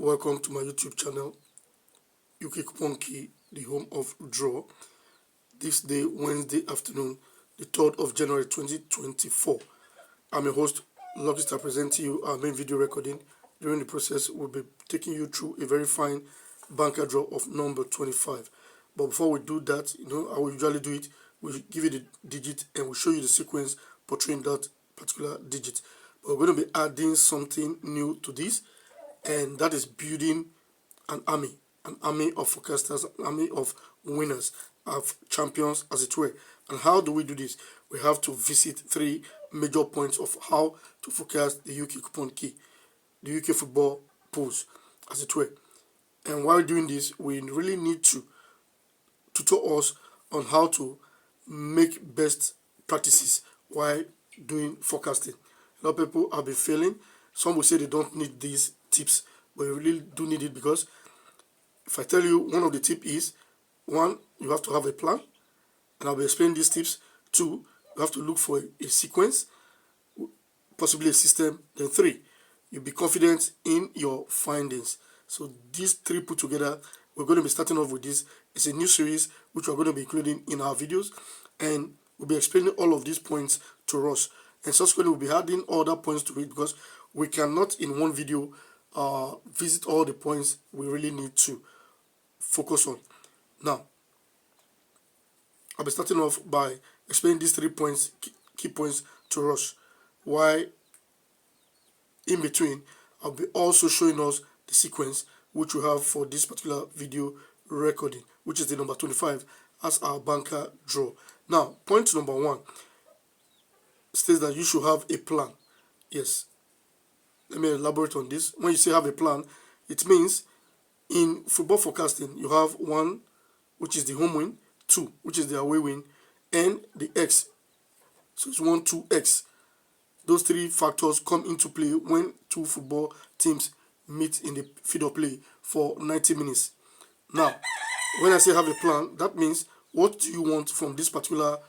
Welcome to my YouTube channel, UK Coupon Key, the home of draw. This day, Wednesday afternoon, the 3rd of January 2024. I'm your host, Lucky Star, presenting you our main video recording. During the process, we'll be taking you through a very fine banker draw of number 25. But before we do that, I will usually do it. We'll give you the digit and we'll show you the sequence portraying that particular digit. But we're going to be adding something new to this, and that is building an army of forecasters, an army of winners, of champions, as it were. And how do we do this? We have to visit 3 major points of how to forecast the UK Coupon Key, the UK football pools, as it were. And while doing this, we really need to tutor us on how to make best practices while doing forecasting. A lot of people have been failing. Some will say they don't need these tips, but you really do need it, because if I tell you one of the tips is, 1, you have to have a plan, and I'll be explaining these tips. 2, you have to look for a sequence, possibly a system. Then 3, you'll be confident in your findings. So these 3 put together, we're going to be starting off with this. It's a new series which we're going to be including in our videos, and we'll be explaining all of these points to us. And subsequently, we'll be adding other points to it, because we cannot in one video visit all the points we really need to focus on. Now, I'll be starting off by explaining these 3 points, key points to us. While in between, I'll be also showing us the sequence which we have for this particular video recording, which is the number 25 as our banker draw. Now, point number 1 states that you should have a plan. Yes, let me elaborate on this. When you say have a plan, it means in football forecasting, you have 1, which is the home win, 2, which is the away win, and the X. So it's 1, 2, X. Those 3 factors come into play when 2 football teams meet in the field of play for 90 minutes. Now, when I say have a plan, that means what do you want from this particular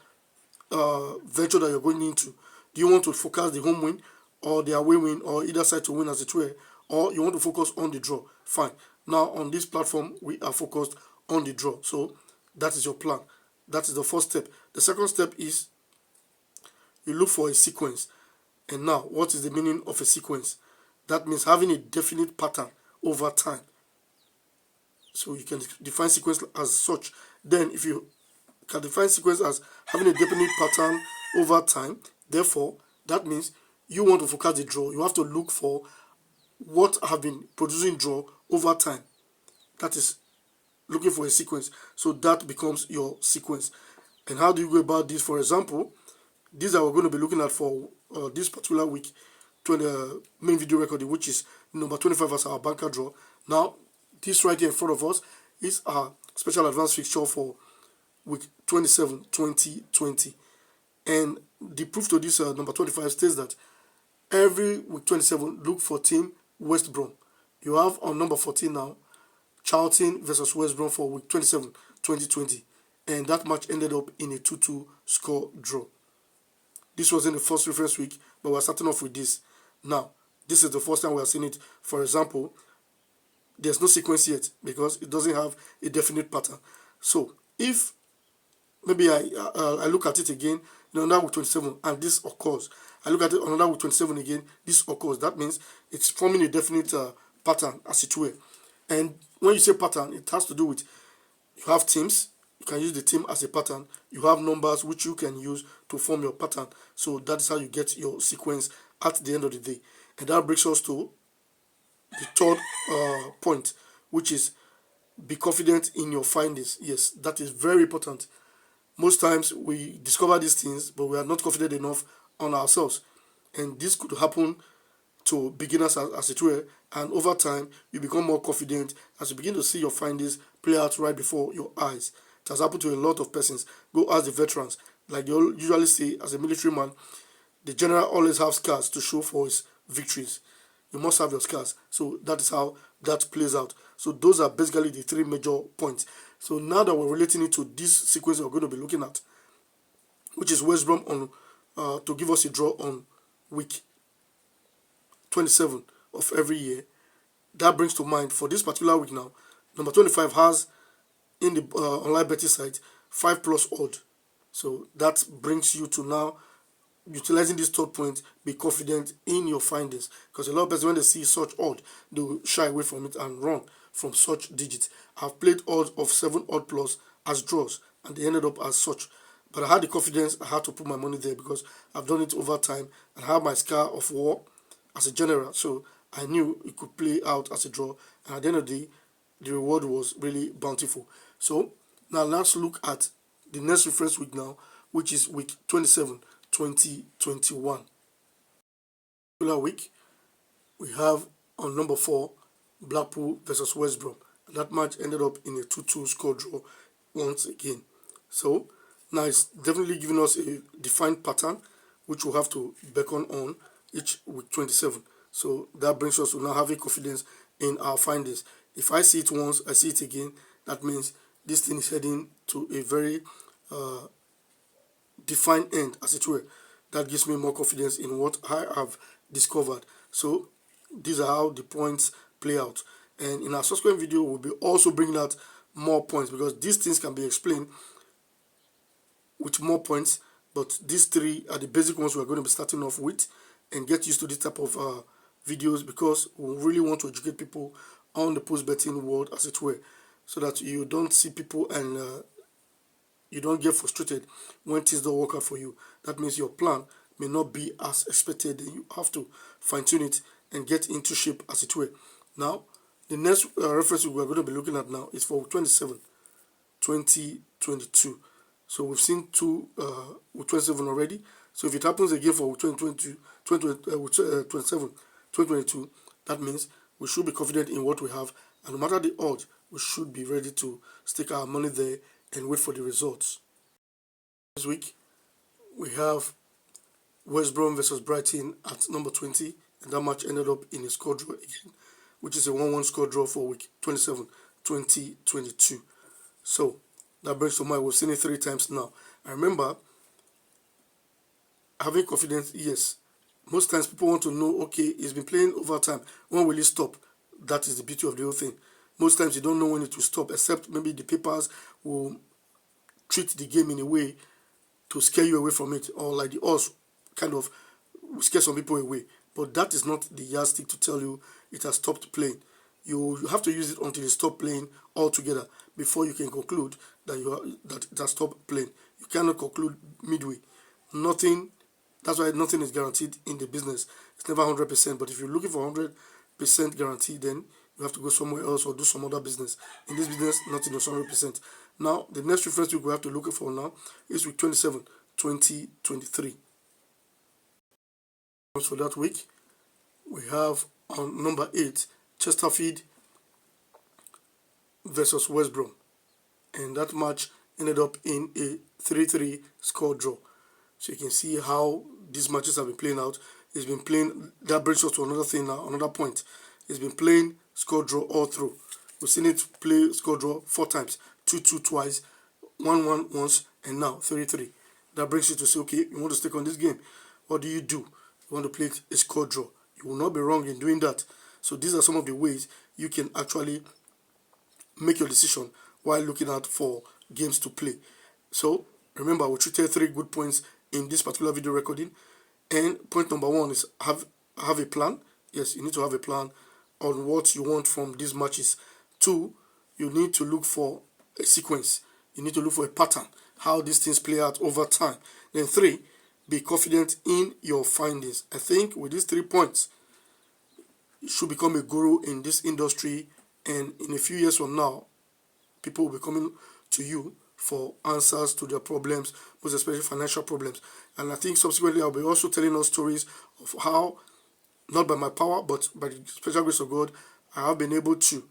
venture that you're going into? Do you want to focus the home win or the away win, or either side to win, as it were, or you want to focus on the draw? Fine. Now on this platform, we are focused on the draw. So that is your plan. That is the first step. The second step is you look for a sequence. And now, what is the meaning of a sequence? That means having a definite pattern over time. So you can define sequence as such. Then if you can define sequence as having a definite pattern over time, therefore that means you want to focus the draw. You have to look for what have been producing draw over time. That is looking for a sequence. So that becomes your sequence. And how do you go about this? For example, these are we're going to be looking at for this particular week, to the main video recording, which is number 25 as our banker draw. Now, this right here in front of us is our special advance fixture for week 27, 2020. And the proof to this number 25 states that every week 27, look for team West Brom. You have on number 14 now, Cheltenham versus West Brom for week 27, 2020. And that match ended up in a 2-2 score draw. This was in the first reference week, but we're starting off with this. Now, this is the first time we are seeing it. For example, there's no sequence yet because it doesn't have a definite pattern. So, if maybe I look at it again, another week 27, and this occurs. I look at it on another week 27 again, this occurs. That means it's forming a definite pattern, as it were. And when you say pattern, it has to do with, you have teams. You can use the team as a pattern. You have numbers which you can use to form your pattern. So that is how you get your sequence at the end of the day. And that brings us to the 3rd point, which is be confident in your findings. Yes, that is very important. Most times we discover these things, but we are not confident enough on ourselves. And this could happen to beginners, as it were. And over time, you become more confident as you begin to see your findings play out right before your eyes. It has happened to a lot of persons. Go ask the veterans. Like they usually say, as a military man, the general always has scars to show for his victories. You must have your scars. So that is how that plays out. So those are basically the 3 major points. So now that we're relating it to this sequence we're going to be looking at, which is West Brom on to give us a draw on week 27 of every year, that brings to mind for this particular week now, number 25 has in the online betting site 5 plus odd. So that brings you to now utilizing this third point, be confident in your findings, because a lot of people, when they see such odd, they will shy away from it and run from such digits. I've played odds of 7 odd plus as draws, and they ended up as such. But I had the confidence, I had to put my money there because I've done it over time and I have my scar of war as a general, so I knew it could play out as a draw, and at the end of the day, the reward was really bountiful. So now let's look at the next reference week now, which is week 27, 2021. Particular week, we have on number 4 Blackpool versus West Brom. That match ended up in a 2-2 score draw once again. So now it's definitely giving us a defined pattern which we'll have to beckon on each week 27. So that brings us to now having confidence in our findings. If I see it once, I see it again, that means this thing is heading to a very defined end, as it were. That gives me more confidence in what I have discovered. So these are how the points play out. And in our subsequent video, we'll be also bringing out more points, because these things can be explained with more points. But these three are the basic ones we're going to be starting off with, and get used to this type of videos, because we really want to educate people on the post betting world, as it were, so that you don't see people and you don't get frustrated when things don't work out for you. That means your plan may not be as expected, and you have to fine-tune it and get into shape, as it were. Now, the next reference we're going to be looking at now is for 27, 2022. So we've seen two with 27 already. So if it happens again for 2022, 27, 2022, that means we should be confident in what we have, and no matter the odds, we should be ready to stick our money there and wait for the results. This week, we have West Brom versus Brighton at number 20, and that match ended up in a score draw again, which is a 1-1 score draw for week 27, 2022. So that brings to mind, we've seen it 3 times now. I remember having confidence, yes. Most times people want to know, okay, it's been playing over time, when will it stop? That is the beauty of the whole thing. Most times you don't know when it will stop, except maybe the papers will treat the game in a way to scare you away from it, or like the odds kind of scare some people away. But that is not the yardstick to tell you it has stopped playing. You have to use it until it stops playing altogether before you can conclude that that it has stopped playing. You cannot conclude midway. Nothing. That's why nothing is guaranteed in the business. It's never 100%. But if you're looking for 100% guarantee, then you have to go somewhere else or do some other business. In this business, nothing is 100%. Now, the next reference we have to look for now is week 27, 2023. For that week, we have on number 8, Chesterfield versus West Brom. And that match ended up in a 3-3 score draw. So you can see how these matches have been playing out. It's been playing, that brings us to another thing now, another point. It's been playing score draw all through. We've seen it play score draw 4 times, 2-2 twice, 1-1 once, and now 3-3. That brings you to say, okay, you want to stick on this game. What do? You want to play a score draw. You will not be wrong in doing that. So these are some of the ways you can actually make your decision while looking out for games to play. So remember, we treated 3 good points in this particular video recording. And point number 1 is have a plan. Yes, you need to have a plan on what you want from these matches. 2, you need to look for a sequence. You need to look for a pattern, how these things play out over time. Then 3, be confident in your findings. I think with these 3 points, you should become a guru in this industry, and in a few years from now, people will be coming to you for answers to their problems, most especially financial problems. And I think subsequently I'll be also telling us stories of how, not by my power, but by the special grace of God, I have been able to,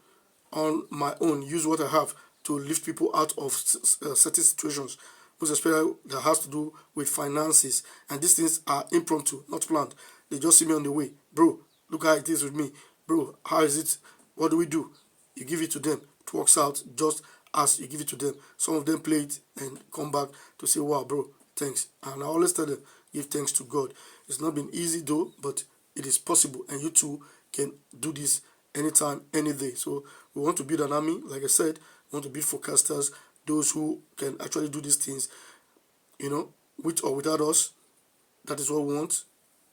on my own, use what I have to lift people out of certain situations, most especially that has to do with finances. And these things are impromptu, not planned. They just see me on the way. Bro, look how it is with me. Bro, how is it? What do we do? You give it to them. It works out just as you give it to them. Some of them play it and come back to say, wow, bro, thanks. And I always tell them, give thanks to God. It's not been easy though, but it is possible, and you too can do this anytime, any day. So we want to build an army. Like I said, we want to build forecasters, those who can actually do these things, with or without us. That is what we want.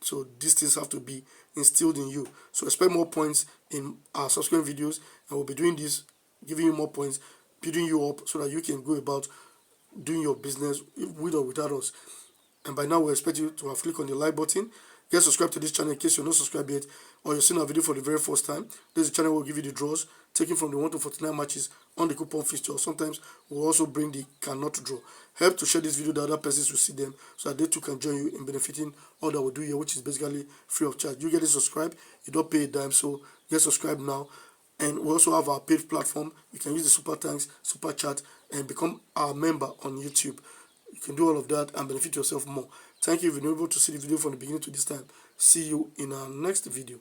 So these things have to be instilled in you. So expect more points in our subsequent videos, and we'll be doing this, giving you more points, building you up so that you can go about doing your business with or without us. And by now, we expect you to have clicked on the like button. Get subscribed to this channel in case you're not subscribed yet, or you're seeing our video for the very first time. This is the channel will give you the draws taken from the 1 to 49 matches on the coupon fixture. Sometimes we'll also bring the cannot draw. Help to share this video that other persons will see them, so that they too can join you in benefiting all that we do here, which is basically free of charge. You get it subscribed, you don't pay a dime, so get subscribed now. And we also have our paid platform. You can use the super thanks, super chat, and become our member on YouTube. You can do all of that and benefit yourself more. Thank you if you've been able to see the video from the beginning to this time. See you in our next video.